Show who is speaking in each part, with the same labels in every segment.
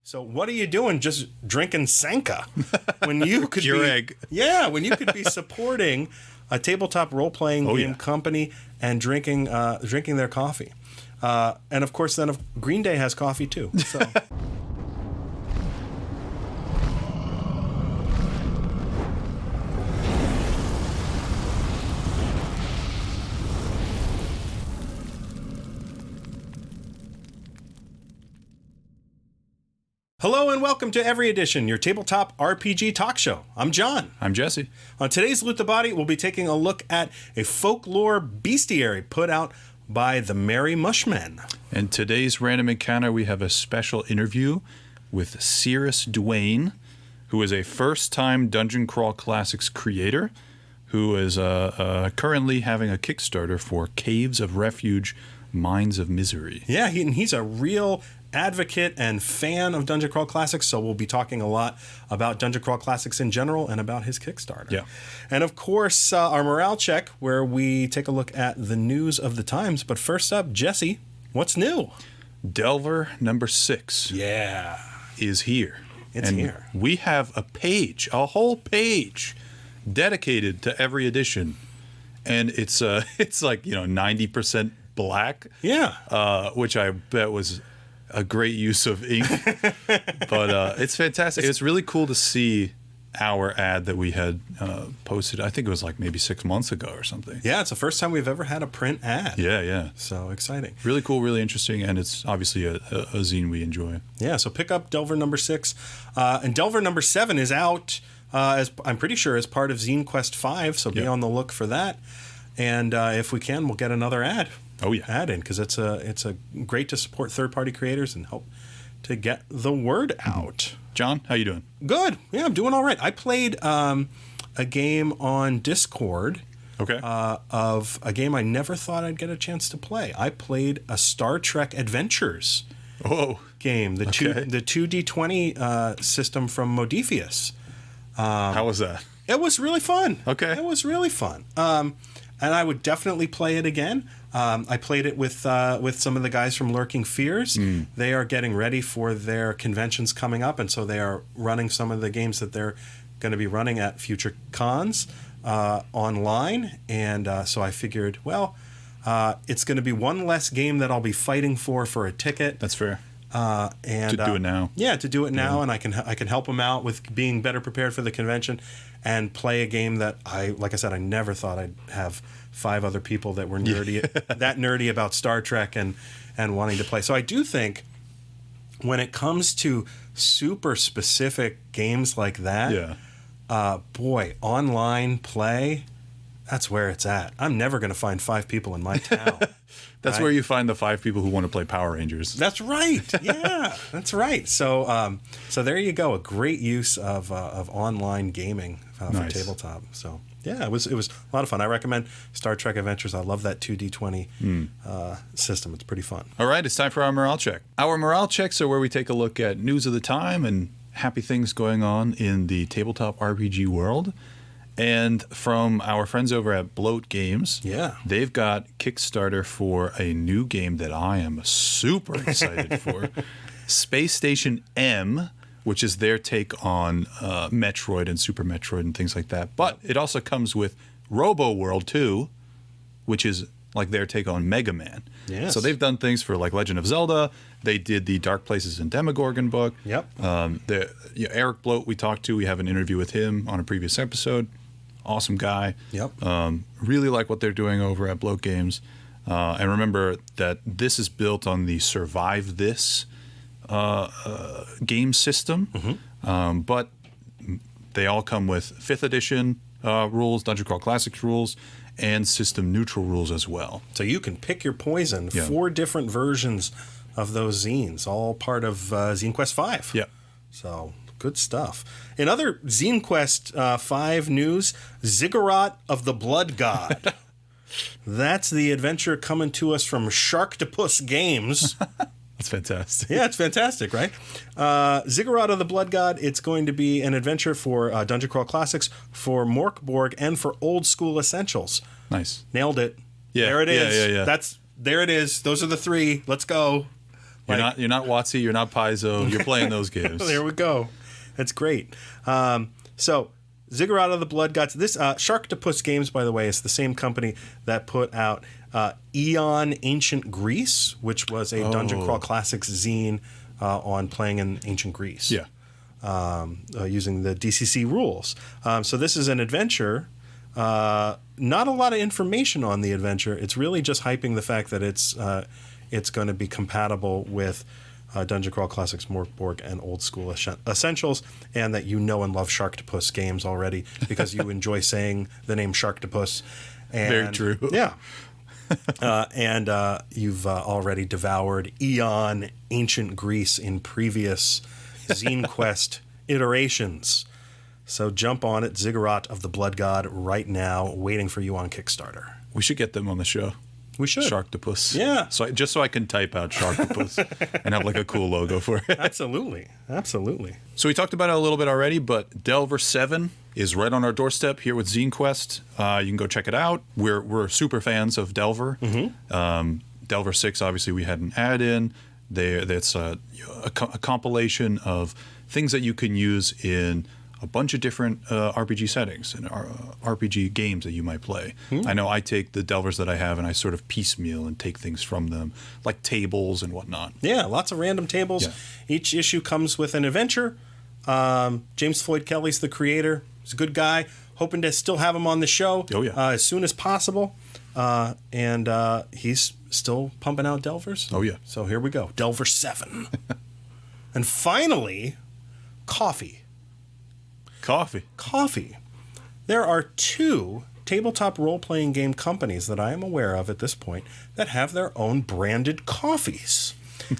Speaker 1: So what are you doing just drinking Sanka when you could
Speaker 2: Keurig.
Speaker 1: when you could be supporting a tabletop role-playing game company and drinking their coffee. And of course then Green Day has coffee too. So Hello and welcome to Every Edition, your tabletop RPG talk show. I'm John.
Speaker 2: I'm Jesse.
Speaker 1: On today's Loot the Body, we'll be taking a look at a folklore bestiary put out by the Merry Mushmen.
Speaker 2: In today's random encounter, we have a special interview with Cirrus Duane, who is a first-time Dungeon Crawl Classics creator, who is currently having a Kickstarter for Caves of Refuge, Mines of Misery.
Speaker 1: Yeah, he's a real advocate and fan of Dungeon Crawl Classics, so we'll be talking a lot about Dungeon Crawl Classics in general and about his Kickstarter.
Speaker 2: Yeah.
Speaker 1: And of course, our morale check, where we take a look at the news of the times. But first up, Jesse, what's new?
Speaker 2: Delver number 6 is here.
Speaker 1: It's here.
Speaker 2: We have a whole page dedicated to Every Edition, and it's like 90% black.
Speaker 1: Yeah.
Speaker 2: Which I bet was a great use of ink, but it's fantastic. It's really cool to see our ad that we had posted. I think it was like maybe 6 months ago or something.
Speaker 1: Yeah, it's the first time we've ever had a print ad.
Speaker 2: Yeah.
Speaker 1: So exciting.
Speaker 2: Really cool, really interesting, and it's obviously a zine we enjoy.
Speaker 1: Yeah, so pick up Delver number 6. And Delver number 7 is out, as I'm pretty sure, as part of Zine Quest 5, so be on the look for that. And if we can, we'll get another ad.
Speaker 2: Oh yeah,
Speaker 1: add in, because it's a great to support third-party creators and help to get the word out.
Speaker 2: John, how you doing?
Speaker 1: Good. Yeah, I'm doing all right. I played a game on Discord.
Speaker 2: Okay.
Speaker 1: Of a game I never thought I'd get a chance to play. I played a Star Trek Adventures game, the 2D20 system from Modiphius.
Speaker 2: How was that?
Speaker 1: It was really fun.
Speaker 2: Okay.
Speaker 1: It was really fun. And I would definitely play it again. I played it with some of the guys from Lurking Fears. They are getting ready for their conventions coming up, and so they are running some of the games that they're going to be running at future cons online. And so I figured, it's going to be one less game that I'll be fighting for a ticket.
Speaker 2: That's fair.
Speaker 1: And
Speaker 2: to do it now.
Speaker 1: Yeah, to do it now, and I can help them out with being better prepared for the convention, and play a game that I never thought I'd have 5 other people that were nerdy about Star Trek and wanting to play. So I do think when it comes to super specific games like that, online play, that's where it's at. I'm never going to find 5 people in my town.
Speaker 2: That's where you find the 5 people who want to play Power Rangers.
Speaker 1: That's right. Yeah, that's right. So, so there you go. A great use of online gaming for tabletop. So, yeah, it was a lot of fun. I recommend Star Trek Adventures. I love that 2D20 system. It's pretty fun.
Speaker 2: All right, it's time for our morale check. Our morale checks are where we take a look at news of the time and happy things going on in the tabletop RPG world. And from our friends over at Bloat Games, they've got Kickstarter for a new game that I am super excited for. Space Station M, which is their take on Metroid and Super Metroid and things like that. But it also comes with Robo World 2, which is like their take on Mega Man.
Speaker 1: Yes.
Speaker 2: So they've done things for like Legend of Zelda. They did the Dark Places and Demogorgon book.
Speaker 1: Yep.
Speaker 2: Eric Bloat we talked to. We have an interview with him on a previous episode. Awesome guy.
Speaker 1: Yep.
Speaker 2: Really like what they're doing over at Bloat Games. And remember that this is built on the Survive This game system. Mm-hmm. But they all come with 5th edition rules, Dungeon Crawl Classics rules, and system neutral rules as well.
Speaker 1: So you can pick your poison. 4 different versions of those zines, all part of Zine Quest 5.
Speaker 2: Yeah.
Speaker 1: So good stuff. In other Zine Quest 5 news, Ziggurat of the Blood God. That's the adventure coming to us from Sharktopus Games.
Speaker 2: That's fantastic.
Speaker 1: Yeah, it's fantastic, right? Ziggurat of the Blood God, it's going to be an adventure for Dungeon Crawl Classics, for Morkborg, and for Old School Essentials.
Speaker 2: Nice.
Speaker 1: Nailed it.
Speaker 2: Yeah.
Speaker 1: There it is.
Speaker 2: Yeah.
Speaker 1: There it is. Those are the 3. Let's go.
Speaker 2: You're not WotC, you're not Paizo, you're playing those games.
Speaker 1: There we go. That's great. So Ziggurat of the Blood Gods. This Sharktopus Games, by the way, is the same company that put out Eon Ancient Greece, which was a Dungeon Crawl Classics zine on playing in ancient Greece.
Speaker 2: Yeah.
Speaker 1: Using the DCC rules. So this is an adventure. Not a lot of information on the adventure. It's really just hyping the fact that it's going to be compatible with Dungeon Crawl Classics, Morkborg, and Old School Essentials, and that you know and love Sharktopus games already because you enjoy saying the name Sharktopus. And,
Speaker 2: Very true.
Speaker 1: Yeah. And you've already devoured Eon Ancient Greece in previous Zine Quest iterations. So jump on it, Ziggurat of the Blood God, right now, waiting for you on Kickstarter.
Speaker 2: We should get them on the show.
Speaker 1: We should.
Speaker 2: Sharktopus.
Speaker 1: Yeah.
Speaker 2: Just so I can type out Sharktopus and have like a cool logo for it.
Speaker 1: Absolutely. Absolutely.
Speaker 2: So we talked about it a little bit already, but Delver 7 is right on our doorstep here with Zine Quest. You can go check it out. We're super fans of Delver. Mm-hmm. Delver 6, obviously, we had an add-in. That's a compilation of things that you can use in a bunch of different RPG settings and RPG games that you might play. I know I take the Delvers that I have and I sort of piecemeal and take things from them, like tables and whatnot.
Speaker 1: Yeah, lots of random tables.
Speaker 2: Yeah.
Speaker 1: Each issue comes with an adventure. James Floyd Kelly's the creator. He's a good guy. Hoping to still have him on the show as soon as possible. And he's still pumping out Delvers.
Speaker 2: Oh, yeah.
Speaker 1: So here we go. Delver 7. And finally, coffee. Coffee. There are 2 tabletop role-playing game companies that I am aware of at this point that have their own branded coffees.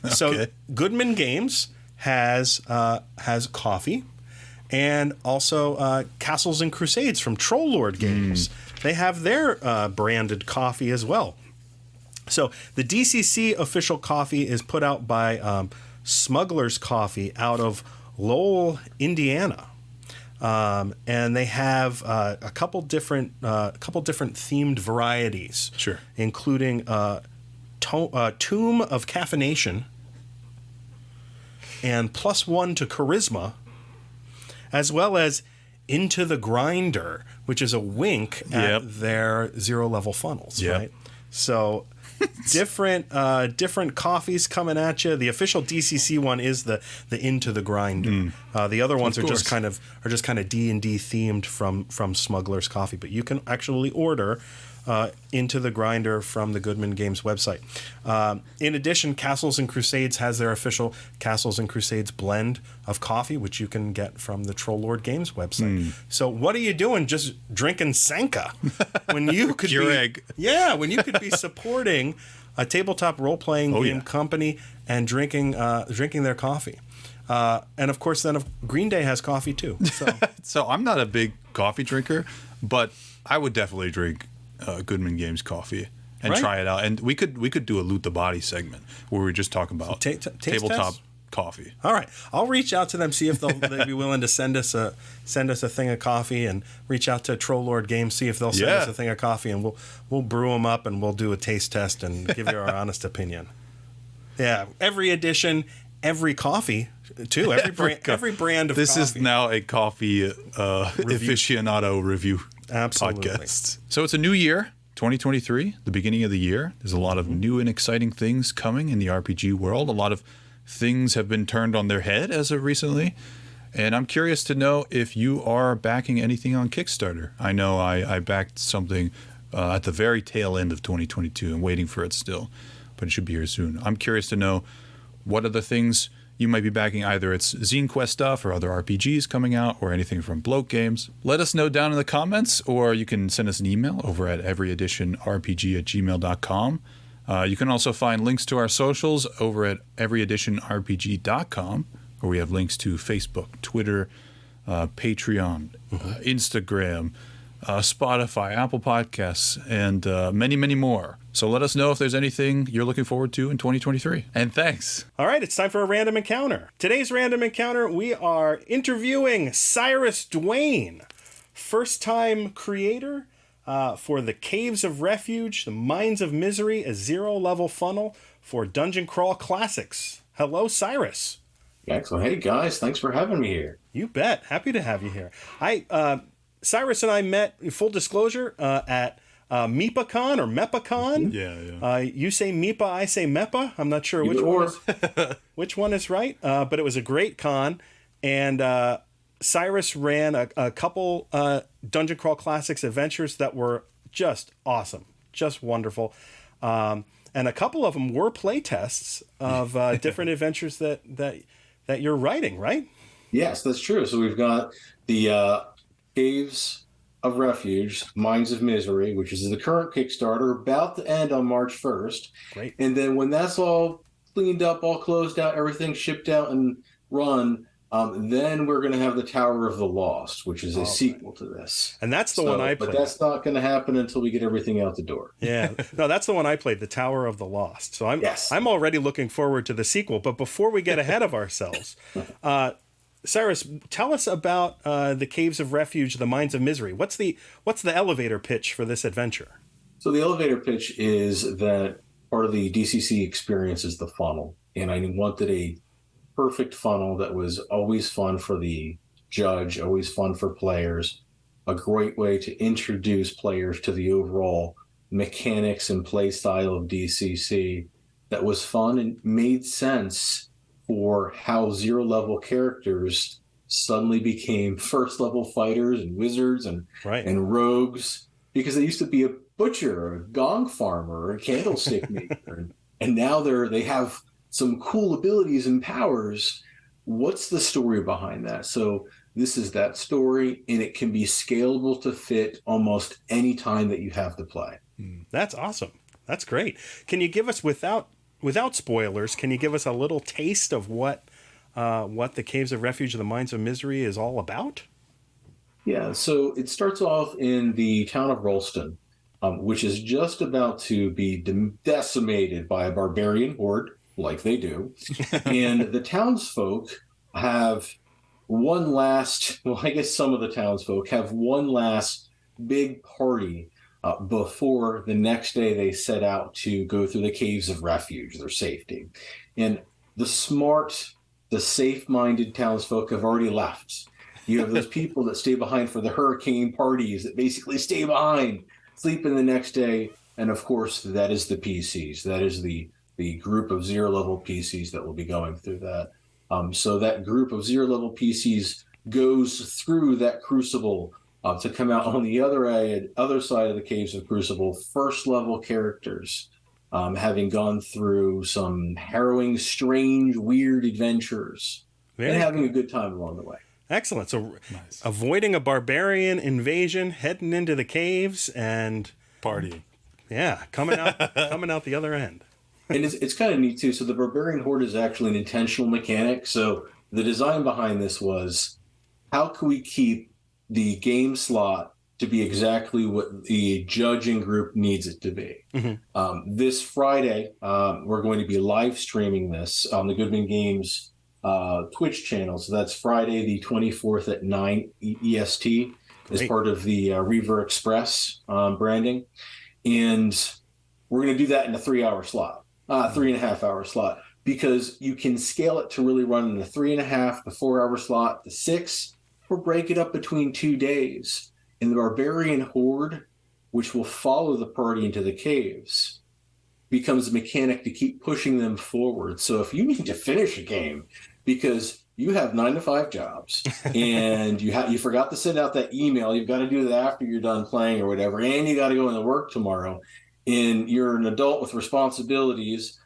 Speaker 1: So Goodman Games has coffee, and also Castles and Crusades from Troll Lord Games. They have their branded coffee as well. So the DCC official coffee is put out by Smuggler's Coffee out of Lowell, Indiana. And they have a couple different themed varieties,
Speaker 2: Sure,
Speaker 1: including Tomb of Caffeination and +1 to Charisma, as well as Into the Grinder, which is a wink at their 0-level funnels. Right, so. Different coffees coming at you. The official DCC one is the Into the Grinder. The other ones are just kind of D&D themed from Smuggler's Coffee. But you can actually order Into the Grinder from the Goodman Games website. In addition, Castles and Crusades has their official Castles and Crusades blend of coffee, which you can get from the Troll Lord Games website. So what are you doing just drinking Sanka when you could when you could be supporting a tabletop role-playing game company and drinking their coffee. And of course, then Green Day has coffee too.
Speaker 2: So I'm not a big coffee drinker, but I would definitely drink Goodman Games coffee and try it out. And we could do a Loot the Body segment where we just talk about tabletop coffee.
Speaker 1: All right, I'll reach out to them, see if they'll be willing to send us a thing of coffee, and reach out to Troll Lord Games, see if they'll send us a thing of coffee, and we'll brew them up and we'll do a taste test and give you our honest opinion. Yeah, every edition, every coffee too, every brand of
Speaker 2: this
Speaker 1: coffee.
Speaker 2: This is now a coffee aficionado review podcast. So it's a new year, 2023, the beginning of the year. There's a lot of new and exciting things coming in the RPG world. A lot of things have been turned on their head as of recently. And I'm curious to know if you are backing anything on Kickstarter. I know I backed something at the very tail end of 2022 and waiting for it still, but it should be here soon. I'm curious to know what are the things you might be backing. Either it's Zine Quest stuff or other RPGs coming out or anything from Bloat Games. Let us know down in the comments, or you can send us an email over at everyeditionrpg@gmail.com. You can also find links to our socials over at everyeditionrpg.com, where we have links to Facebook, Twitter, Patreon, Instagram, Spotify, Apple Podcasts, and many, many more. So let us know if there's anything you're looking forward to in 2023. And thanks.
Speaker 1: All right, it's time for a random encounter. Today's random encounter, we are interviewing Cyrus Dwayne, first-time creator, for the Caves of Refuge, the Mines of Misery, a zero-level funnel for Dungeon Crawl Classics. Hello, Cyrus.
Speaker 3: Excellent. Hey, guys. Thanks for having me here.
Speaker 1: You bet. Happy to have you here. Cyrus and I met, full disclosure, at MeepaCon or MEPACon.
Speaker 2: Yeah.
Speaker 1: You say Meepa, I say MEPA. I'm not sure which one is right, but it was a great con. And Cyrus ran a couple Dungeon Crawl Classics adventures that were just awesome, just wonderful. And a couple of them were play tests of different adventures that you're writing, right?
Speaker 3: Yes, that's true. So we've got the Caves of Refuge, Mines of Misery, which is the current Kickstarter, about to end on March 1st.
Speaker 1: Great.
Speaker 3: And then when that's all cleaned up, all closed out, everything shipped out and run, then we're going to have the Tower of the Lost, which is a sequel to this.
Speaker 1: And that's the one I played.
Speaker 3: But that's not going to happen until we get everything out the door.
Speaker 1: Yeah. No, that's the one I played, the Tower of the Lost. So I'm already looking forward to the sequel. But before we get ahead of ourselves, Cyrus, tell us about the Caves of Refuge, the Mines of Misery. What's the elevator pitch for this adventure?
Speaker 3: So the elevator pitch is that part of the DCC experience is the funnel. And I wanted a perfect funnel that was always fun for the judge, always fun for players, a great way to introduce players to the overall mechanics and play style of DCC that was fun and made sense for how zero-level characters suddenly became first-level fighters and wizards and rogues, because they used to be a butcher, a gong farmer, a candlestick maker, and now they have some cool abilities and powers. What's the story behind that? So this is that story, and it can be scalable to fit almost any time that you have to play.
Speaker 1: That's awesome. That's great. Can you give us, without spoilers, can you give us a little taste of what the Caves of Refuge and the Mines of Misery is all about?
Speaker 3: Yeah, so it starts off in the town of Rolston, which is just about to be decimated by a barbarian horde, like they do. And the townsfolk have one last, well, I guess some of the townsfolk have one last big party before the next day they set out to go through the Caves of Refuge, their safety. And the smart, the safe-minded townsfolk have already left. You have those people that stay behind for the hurricane parties that basically stay behind, sleep in the next day. And of course, that is the PCs. That is the group of zero-level PCs that will be going through that. So that group of zero-level PCs goes through that crucible to come out on the other side of the Caves of Crucible, first-level characters, having gone through some harrowing, strange, weird adventures, and having a good time along the way.
Speaker 1: Excellent. So avoiding a barbarian invasion, heading into the caves, and
Speaker 2: partying.
Speaker 1: Yeah, coming out the other end.
Speaker 3: And it's kind of neat, too. So the Barbarian Horde is actually an intentional mechanic. So the design behind this was, how can we keep the game slot to be exactly what the judging group needs it to be? Mm-hmm. This Friday, we're going to be live streaming this on the Goodman Games Twitch channel. So that's Friday the 24th at 9 EST as part of the Reaver Express branding. And we're going to do that in a 3-hour slot. 3.5-hour slot, because you can scale it to really run in a 3.5 to 4-hour slot to 6, or break it up between 2 days. And the Barbarian Horde, which will follow the party into the caves, becomes a mechanic to keep pushing them forward. So if you need to finish a game because you have 9 to 5 jobs and you forgot to send out that email, you've got to do that after you're done playing or whatever, and you got to go into work tomorrow, and you're an adult with responsibilities,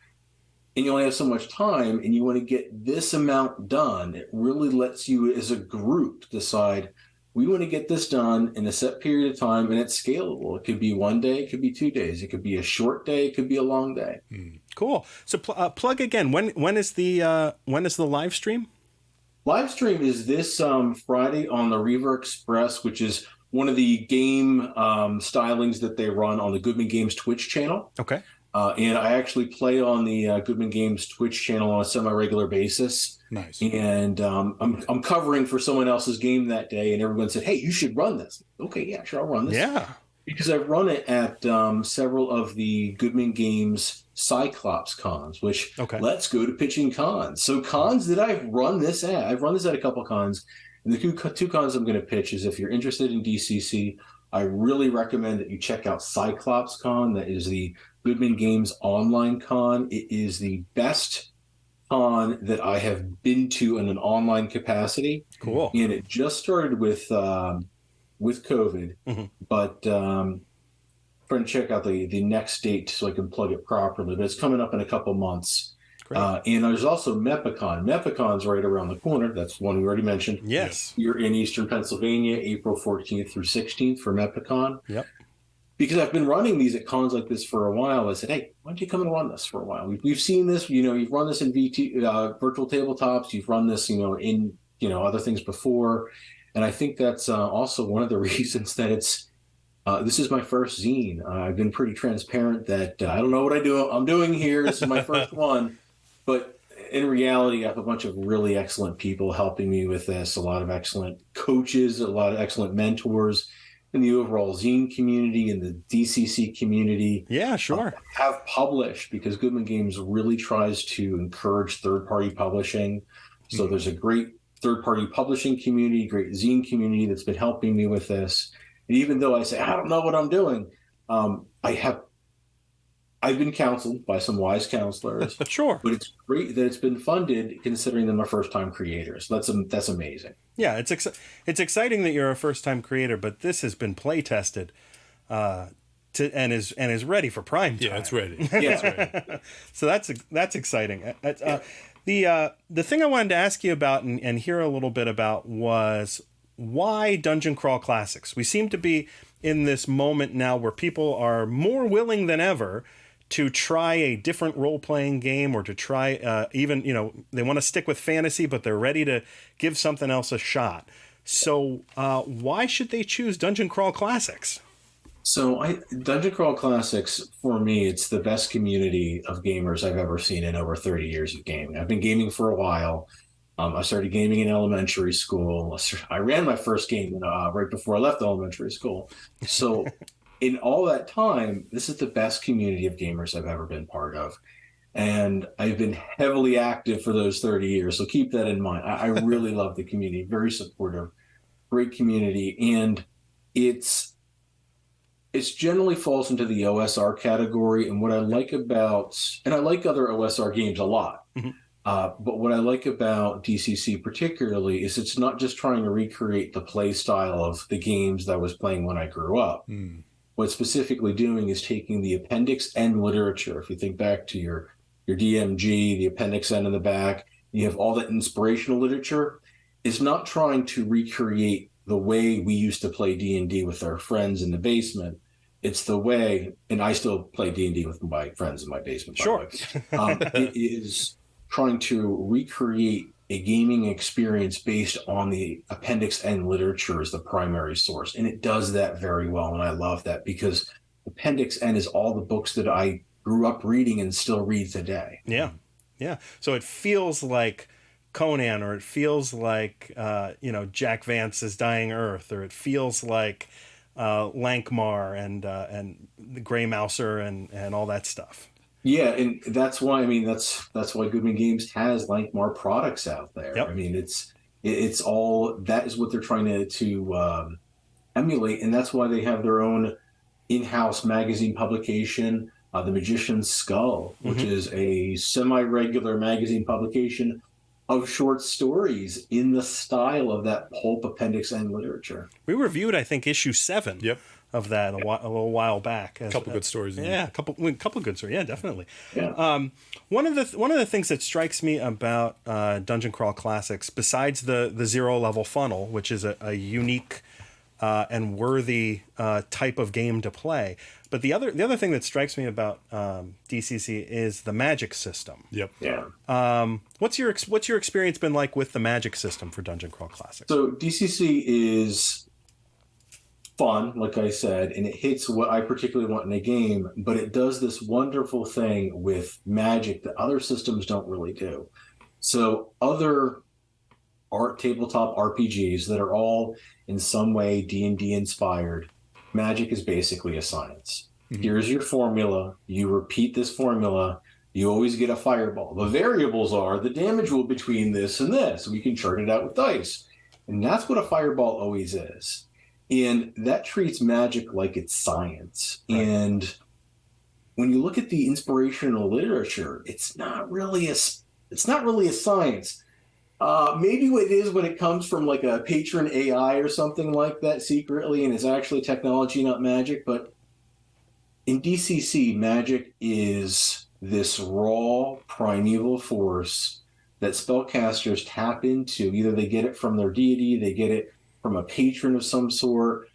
Speaker 3: and you only have so much time, and you want to get this amount done, it really lets you as a group decide, we want to get this done in a set period of time, and it's scalable. It could be 1 day, it could be 2 days, it could be a short day, it could be a long day.
Speaker 1: Cool. So plug again. When is the live stream?
Speaker 3: Live stream is this Friday on the Reaver Express, which is one of the game stylings that they run on the Goodman Games Twitch channel.
Speaker 1: Okay.
Speaker 3: And I actually play on the Goodman Games Twitch channel on a semi-regular basis.
Speaker 2: Nice.
Speaker 3: And I'm covering for someone else's game that day, and everyone said, "Hey, you should run this." Okay, yeah, sure, I'll run this.
Speaker 1: Yeah.
Speaker 3: Because I've run it at several of the Goodman Games Cyclops cons, which
Speaker 1: Okay.
Speaker 3: let's go to pitching cons. So cons that I've run this at a couple cons, and the two cons I'm going to pitch is if you're interested in DCC, I really recommend that you check out Cyclops Con. That is the Goodman Games online con. It is the best con that I have been to in an online capacity.
Speaker 1: Cool.
Speaker 3: And it just started with COVID, but trying to check out the next date so I can plug it properly. But it's coming up in a couple months.
Speaker 1: Great.
Speaker 3: And there's also Mepicon. Mepicon's right around the corner. That's one we already mentioned.
Speaker 1: Yes.
Speaker 3: You're in Eastern Pennsylvania, April 14th through 16th for Mepicon.
Speaker 1: Yep.
Speaker 3: Because I've been running these at cons like this for a while. I said, hey, why don't you come and run this for a while? We've seen this, you've run this in virtual tabletops. You've run this, in, other things before. And I think that's also one of the reasons that this is my first zine. I've been pretty transparent that I don't know what I'm doing here. This is my first one. But in reality, I have a bunch of really excellent people helping me with this, a lot of excellent coaches, a lot of excellent mentors in the overall zine community and the DCC community.
Speaker 1: Yeah, sure.
Speaker 3: Have published, because Goodman Games really tries to encourage third-party publishing. So there's a great third-party publishing community, great zine community that's been helping me with this. And even though I say, I don't know what I'm doing, I've been counseled by some wise counselors.
Speaker 1: Sure.
Speaker 3: But it's great that it's been funded, considering them a first-time creators. That's amazing.
Speaker 1: Yeah, it's exciting that you're a first-time creator, but this has been play tested, and is ready for prime time.
Speaker 2: Yeah, it's ready.
Speaker 3: Yeah.
Speaker 2: It's ready.
Speaker 1: So that's exciting. The thing I wanted to ask you about and hear a little bit about was why Dungeon Crawl Classics. We seem to be in this moment now where people are more willing than ever to try a different role-playing game, or to try even, they want to stick with fantasy, but they're ready to give something else a shot. So why should they choose Dungeon Crawl Classics?
Speaker 3: So Dungeon Crawl Classics, for me, it's the best community of gamers I've ever seen in over 30 years of gaming. I've been gaming for a while. I started gaming in elementary school. I ran my first game right before I left elementary school. So in all that time, this is the best community of gamers I've ever been part of. And I've been heavily active for those 30 years. So keep that in mind. I really love the community, very supportive, great community. And it's generally falls into the OSR category. And what I like and I like other OSR games a lot.
Speaker 1: Mm-hmm.
Speaker 3: But what I like about DCC particularly is it's not just trying to recreate the play style of the games that I was playing when I grew up. What it's specifically doing is taking the Appendix N literature. If you think back to your DMG, the Appendix N in the back, you have all that inspirational literature. It's not trying to recreate the way we used to play D&D with our friends in the basement. It's the way, and I still play D&D with my friends in my basement.
Speaker 1: Sure.
Speaker 3: It is trying to recreate a gaming experience based on the Appendix N literature as the primary source. And it does that very well. And I love that, because Appendix N is all the books that I grew up reading and still read today.
Speaker 1: Yeah. Yeah. So it feels like Conan, or it feels like, Jack Vance's Dying Earth, or it feels like Lankmar and the Grey Mouser and all that stuff.
Speaker 3: Yeah, and that's why that's why Goodman Games has Lankmar products out there.
Speaker 1: Yep.
Speaker 3: I mean, it's all that is what they're trying to emulate, and that's why they have their own in-house magazine publication, The Magician's Skull, which is a semi-regular magazine publication of short stories in the style of that pulp Appendix N literature.
Speaker 1: We reviewed, I think, issue 7.
Speaker 2: Yep.
Speaker 1: Of that a little while back.
Speaker 2: A couple good stories.
Speaker 1: Yeah, a couple good stories. Yeah, definitely.
Speaker 3: Yeah.
Speaker 1: One of the things that strikes me about Dungeon Crawl Classics, besides the 0 level funnel, which is a unique and worthy type of game to play, but the other thing that strikes me about DCC is the magic system.
Speaker 2: Yep.
Speaker 3: Yeah.
Speaker 1: What's your experience been like with the magic system for Dungeon Crawl Classics?
Speaker 3: So DCC is fun, like I said, and it hits what I particularly want in a game, but it does this wonderful thing with magic that other systems don't really do. So other tabletop RPGs that are all in some way D&D inspired Magic is basically a science. Here's your formula. You repeat this formula. You always get a fireball. The variables are the damage will between this and this. We can chart it out with dice. And that's what a fireball always is. And that treats Magic like it's science. Right. And when you look at the inspirational literature, it's not really a science. Maybe it is when it comes from like a patron AI or something like that secretly, and it's actually technology, not magic. But in DCC, Magic is this raw, primeval force that spellcasters tap into. Either they get it from their deity, they get it from a patron of some sort,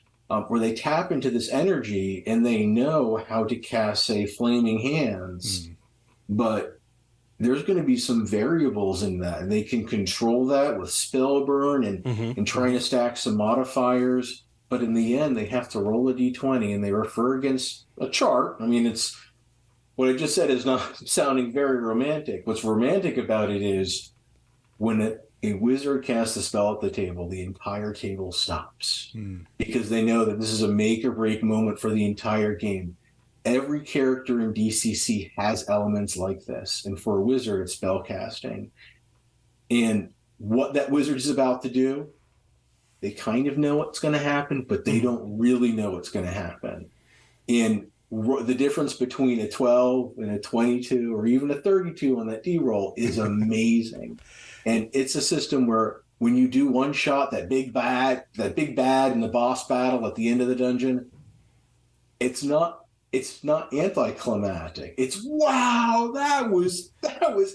Speaker 3: where they tap into this energy and they know how to cast, say, Flaming Hands. But there's going to be some variables in that, and they can control that with spell burn and trying to stack some modifiers. But in the end, they have to roll a d20, and they refer against a chart. I mean, it's what I just said is not sounding very romantic. What's romantic about it is when a wizard casts a spell at the table, the entire table stops because they know that this is a make or break moment for the entire game. Every character in DCC has elements like this. And for a wizard, it's spell casting. And what that wizard is about to do, they kind of know what's going to happen, but they don't really know what's going to happen. And the difference between a 12 and a 22 or even a 32 on that D roll is amazing. And it's a system where when you do one shot, that big bad in the boss battle at the end of the dungeon, it's not anticlimactic. It's wow, that was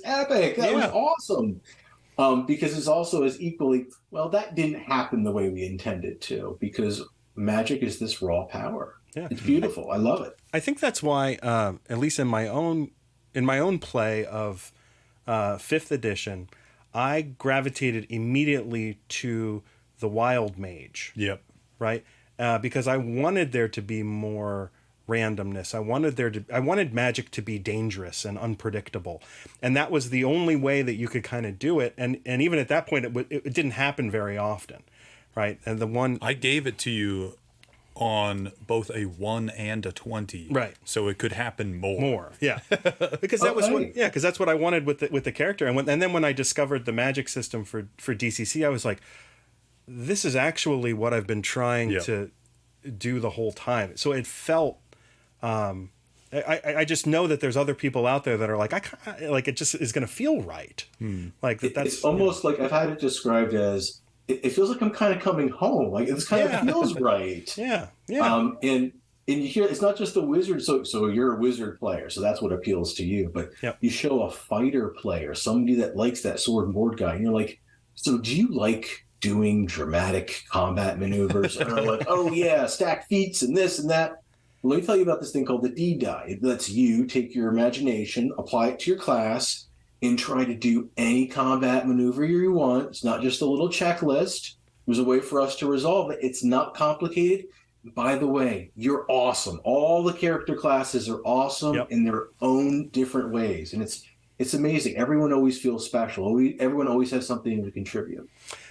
Speaker 3: epic. That was awesome. Because it's also as equally, well, that didn't happen the way we intended to, because Magic is this raw power. Yeah. It's beautiful. I love it.
Speaker 1: I think that's why, at least in my own play of 5th edition, I gravitated immediately to the Wild Mage.
Speaker 2: Yep.
Speaker 1: Right? Because I wanted there to be more randomness. I wanted Magic to be dangerous and unpredictable. And that was the only way that you could kind of do it. And even at that point, it didn't happen very often. Right? And the one...
Speaker 2: I gave it to you on both a 1 and a 20,
Speaker 1: right?
Speaker 2: So it could happen more.
Speaker 1: Yeah, because that was because that's what I wanted with the character. And then when I discovered the magic system for DCC, I was like, this is actually what I've been trying to do the whole time. So it felt, I just know that there's other people out there that are like, it just is going to feel right. Like that's
Speaker 3: it's almost like I've had it described as. It feels like I'm kind of coming home. Like this kind of feels right.
Speaker 1: Yeah.
Speaker 3: And you hear it's not just the wizard. So you're a wizard player, so that's what appeals to you. But you show a fighter player, somebody that likes that sword and board guy, and you're like, so do you like doing dramatic combat maneuvers? And they're like, oh yeah, stack feats and this and that. Well, let me tell you about this thing called the D die. It lets you take your imagination, apply it to your class, and try to do any combat maneuver you want. It's not just a little checklist. There's a way for us to resolve it. It's not complicated. By the way, you're awesome. All the character classes are awesome in their own different ways. And it's amazing. Everyone always feels special. Everyone always has something to contribute.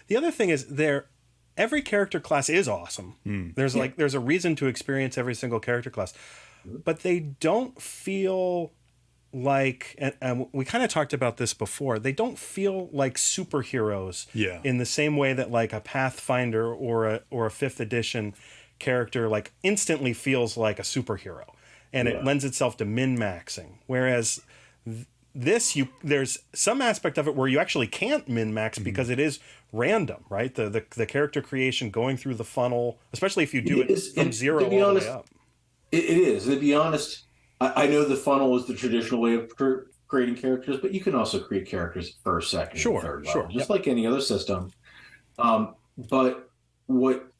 Speaker 1: The other thing is every character class is awesome. There's a reason to experience every single character class. But they don't feel... like, and we kind of talked about this before, they don't feel like superheroes in the same way that like a Pathfinder or a 5th edition character like instantly feels like a superhero, and it lends itself to min-maxing. Whereas there's some aspect of it where you actually can't min-max because it is random, right? The character creation going through the funnel, especially if you do it from 0 all the way up.
Speaker 3: It is. To be honest, I know the funnel is the traditional way of creating characters, but you can also create characters first, second, and third level, just like any other system. But what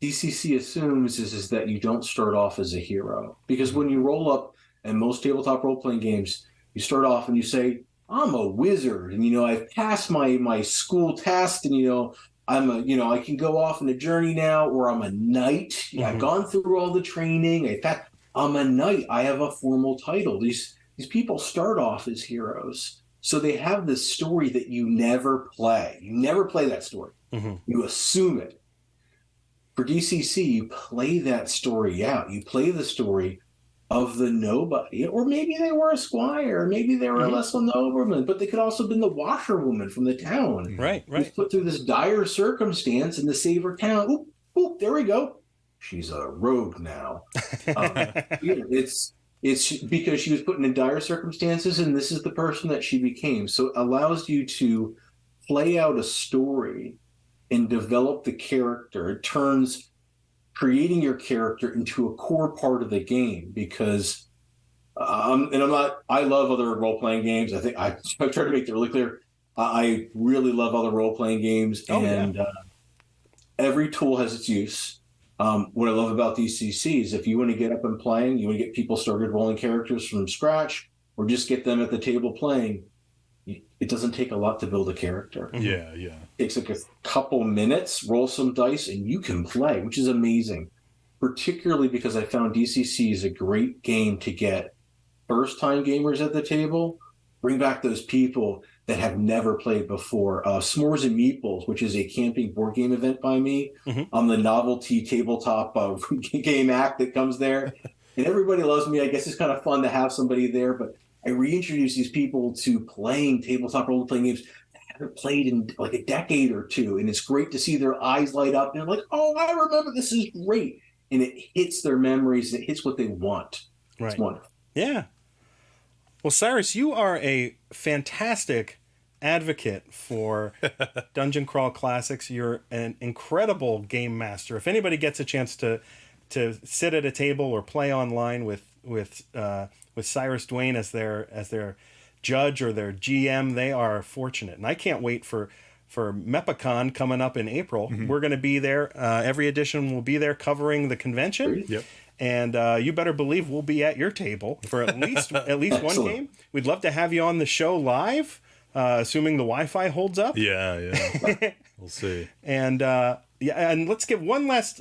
Speaker 3: DCC assumes is that you don't start off as a hero, because when you roll up in most tabletop role-playing games, you start off and you say, I'm a wizard, and I've passed my school test, and I can go off on a journey now, or I'm a knight. I've gone through all the training. I'm a knight. I have a formal title. These people start off as heroes. So they have this story that you never play. You never play that story. You assume it. for DCC, you play that story out. You play the story of the nobody, or maybe they were a squire, or maybe they were a lesser nobleman, but they could also have been the washerwoman from the town.
Speaker 1: Right.
Speaker 3: Who's put through this dire circumstance and to save her town. Oop, oop, there we go. She's a rogue now. It's because she was put in dire circumstances, and this is the person that she became. So it allows you to play out a story and develop the character. It turns creating your character into a core part of the game because, I love other role-playing games. I think I've tried to make that really clear. I really love other role-playing games, every tool has its use. What I love about DCC is if you want to get up and playing, you want to get people started rolling characters from scratch, or just get them at the table playing, it doesn't take a lot to build a character.
Speaker 2: Yeah.
Speaker 3: It takes like a couple minutes, roll some dice, and you can play, which is amazing. Particularly because I found DCC is a great game to get first-time gamers at the table, bring back those people that have never played before. S'mores and Meeples, which is a camping board game event by me, on the novelty tabletop game act that comes there. And everybody loves me. I guess it's kind of fun to have somebody there, but I reintroduce these people to playing tabletop role-playing games that haven't played in like a decade or two. And it's great to see their eyes light up and they're like, oh, I remember, this is great. And it hits their memories. It hits what they want.
Speaker 1: Right.
Speaker 3: It's wonderful.
Speaker 1: Yeah. Well, Cyrus, you are a fantastic advocate for Dungeon Crawl Classics. You're an incredible game master. If anybody gets a chance to sit at a table or play online with Cyrus Dwayne as their judge or their GM, they are fortunate. And I can't wait for MEPACon coming up in April. We're going to be there. Every edition will be there covering the convention.
Speaker 2: Yep.
Speaker 1: And you better believe we'll be at your table for at least one game. We'd love to have you on the show live, assuming the Wi-Fi holds up.
Speaker 2: Yeah. We'll see.
Speaker 1: And and let's give one last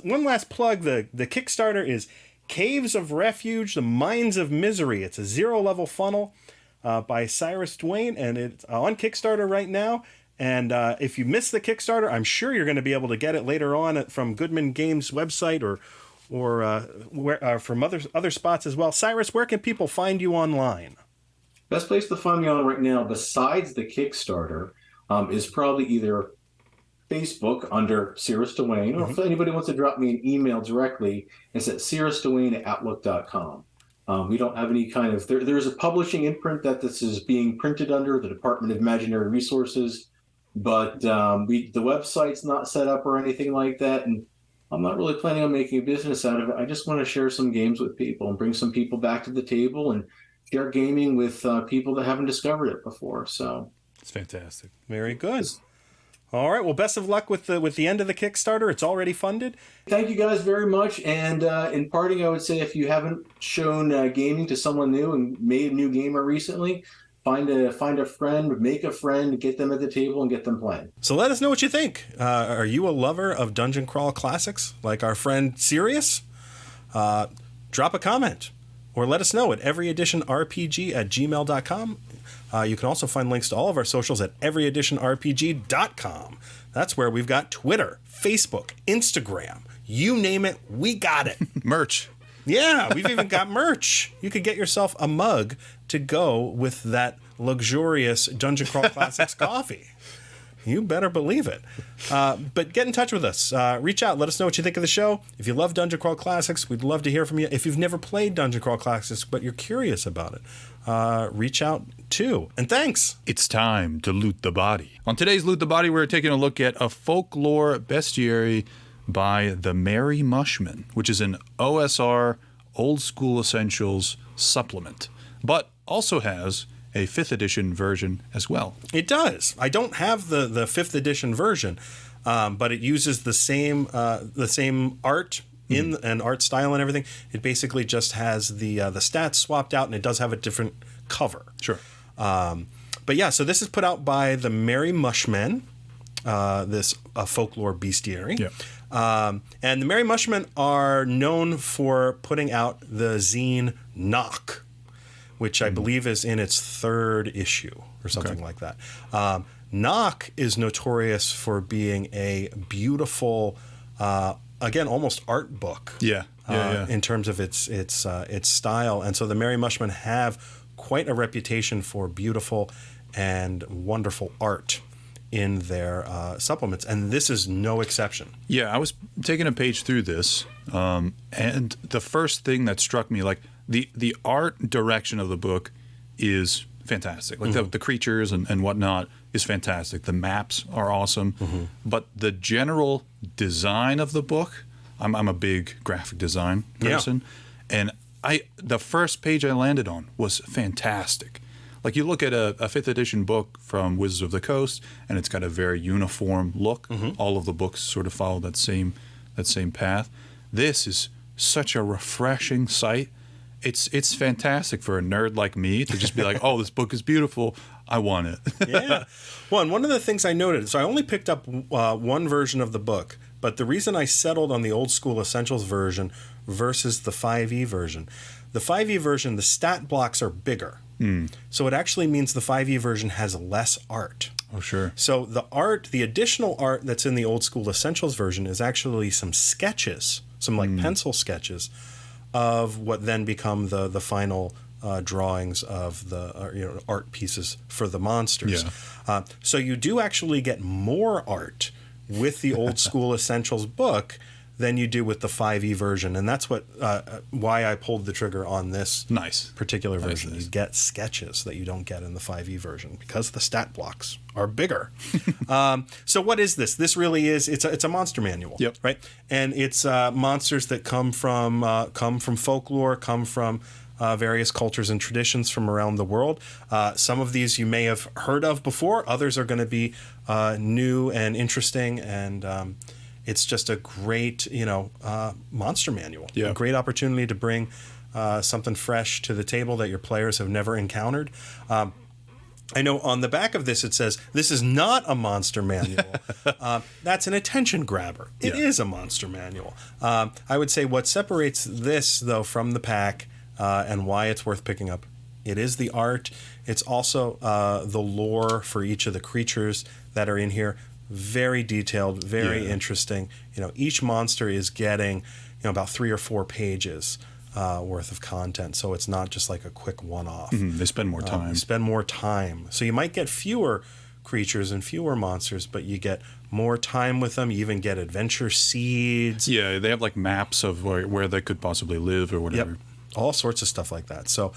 Speaker 1: plug. The Kickstarter is Caves of Refuge: The Mines of Misery. It's a 0-level funnel by Cyrus Dwayne, and it's on Kickstarter right now. And if you missed the Kickstarter, I'm sure you're going to be able to get it later on from Goodman Games website or from other spots as well. Cyrus, where can people find you online?
Speaker 3: Best place to find me on right now, besides the Kickstarter, is probably either Facebook under Cyrus Dwayne, or if anybody wants to drop me an email directly, it's at cyrusdwayne@outlook.com. We don't have any kind of... There's a publishing imprint that this is being printed under, the Department of Imaginary Resources, but the website's not set up or anything like that, and I'm not really planning on making a business out of it. I just want to share some games with people and bring some people back to the table and share gaming with people that haven't discovered it before. So
Speaker 2: it's fantastic.
Speaker 1: Very good. All right. Well, best of luck with the end of the Kickstarter. It's already funded.
Speaker 3: Thank you guys very much. And in parting, I would say if you haven't shown gaming to someone new and made a new gamer recently, find a friend, make a friend, get them at the table, and get them playing.
Speaker 1: So let us know what you think. Are you a lover of Dungeon Crawl Classics like our friend Sirius? Drop a comment or let us know at everyeditionrpg@gmail.com. You can also find links to all of our socials at everyeditionrpg.com. That's where we've got Twitter, Facebook, Instagram. You name it, we got it.
Speaker 2: Merch.
Speaker 1: Yeah, we've even got merch. You could get yourself a mug to go with that luxurious Dungeon Crawl Classics coffee. You better believe it. But get in touch with us. Reach out. Let us know what you think of the show. If you love Dungeon Crawl Classics, we'd love to hear from you. If you've never played Dungeon Crawl Classics, but you're curious about it, reach out too. And thanks.
Speaker 2: It's time to loot the body. On today's Loot the Body, we're taking a look at a folklore bestiary by the Merry Mushman, which is an OSR Old School Essentials supplement, but also has a 5th edition version as well.
Speaker 1: It does. I don't have the 5th edition version, but it uses the same art and art style and everything. It basically just has the stats swapped out, and it does have a different cover.
Speaker 2: Sure.
Speaker 1: But yeah, so this is put out by the Merry Mushmen, this folklore bestiary.
Speaker 2: Yeah.
Speaker 1: And the Merry Mushmen are known for putting out the zine Knock, which I believe is in its 3rd issue or something like that. Knock is notorious for being a beautiful again, almost art book.
Speaker 2: Yeah.
Speaker 1: In terms of its style. And so the Merry Mushmen have quite a reputation for beautiful and wonderful art in their supplements, and this is no exception.
Speaker 2: Yeah, I was taking a page through this, and the first thing that struck me, like the art direction of the book is fantastic. Like the creatures and whatnot is fantastic. The maps are awesome, but the general design of the book, I'm a big graphic design person, and the first page I landed on was fantastic. Like you look at a 5th edition book from Wizards of the Coast, and it's got a very uniform look. All of the books sort of follow that same path. This is such a refreshing sight. It's fantastic for a nerd like me to just be like, oh, this book is beautiful. I want it.
Speaker 1: Yeah. Well, and one of the things I noted, so I only picked up one version of the book, but the reason I settled on the Old School Essentials version versus the 5e version, the 5e version, the stat blocks are bigger. So it actually means the 5e version has less art.
Speaker 2: Oh, sure.
Speaker 1: So the additional art that's in the Old School Essentials version is actually some sketches, some like pencil sketches of what then become the final drawings of the art pieces for the monsters.
Speaker 2: Yeah.
Speaker 1: So you do actually get more art with the Old School Essentials book than you do with the 5e version, and that's why I pulled the trigger on this particular version.
Speaker 2: Nice.
Speaker 1: You get sketches that you don't get in the 5e version because the stat blocks are bigger. So what is this? This really is it's a monster manual, right? And it's monsters that come from folklore, come from various cultures and traditions from around the world. Some of these you may have heard of before. Others are going to be new and interesting, and it's just a great, monster manual.
Speaker 2: Yeah.
Speaker 1: A great opportunity to bring something fresh to the table that your players have never encountered. I know on the back of this it says, this is not a monster manual. That's an attention grabber. It is a monster manual. I would say what separates this, though, from the pack and why it's worth picking up, it is the art. It's also the lore for each of the creatures that are in here. Very detailed, very interesting. Each monster is getting about 3 or 4 pages worth of content, so it's not just like a quick one-off.
Speaker 2: They spend more time.
Speaker 1: So you might get fewer creatures and fewer monsters, but you get more time with them. You even get adventure seeds.
Speaker 2: Yeah, they have like maps of where they could possibly live or whatever.
Speaker 1: Yep. All sorts of stuff like that. So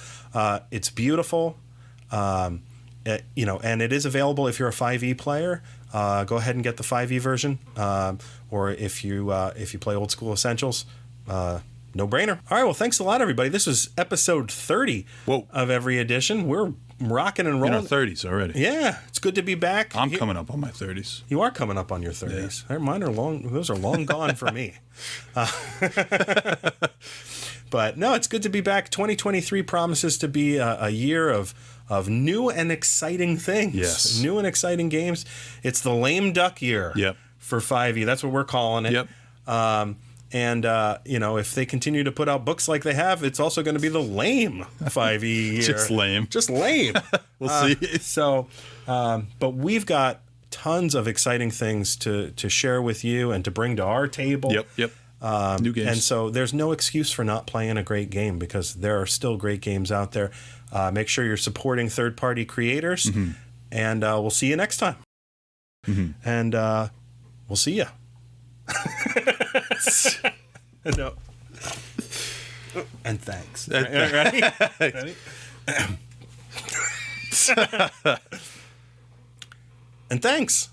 Speaker 1: it's beautiful. And it is available if you're a 5e player. Go ahead and get the 5e version, or if you play Old School Essentials, no brainer. All right, well, thanks a lot, everybody. This was episode 30 of Every Edition. We're rocking and rolling.
Speaker 2: In our 30s already.
Speaker 1: Yeah, it's good to be back.
Speaker 2: I'm coming up on my 30s.
Speaker 1: You are coming up on your 30s. Yeah. Mine are long. Those are long gone for me. But no, it's good to be back. 2023 promises to be a year of new and exciting things.
Speaker 2: Yes.
Speaker 1: New and exciting games. It's the lame duck year for 5e. That's what we're calling it.
Speaker 2: Yep.
Speaker 1: If they continue to put out books like they have, it's also going to be the lame 5e year.
Speaker 2: Just lame.
Speaker 1: Just lame.
Speaker 2: We'll see.
Speaker 1: But we've got tons of exciting things to share with you and to bring to our table.
Speaker 2: Yep. New games.
Speaker 1: And so there's no excuse for not playing a great game, because there are still great games out there. Make sure you're supporting third-party creators, and we'll see you next time. And we'll see you. No. And thanks. Ready? And thanks.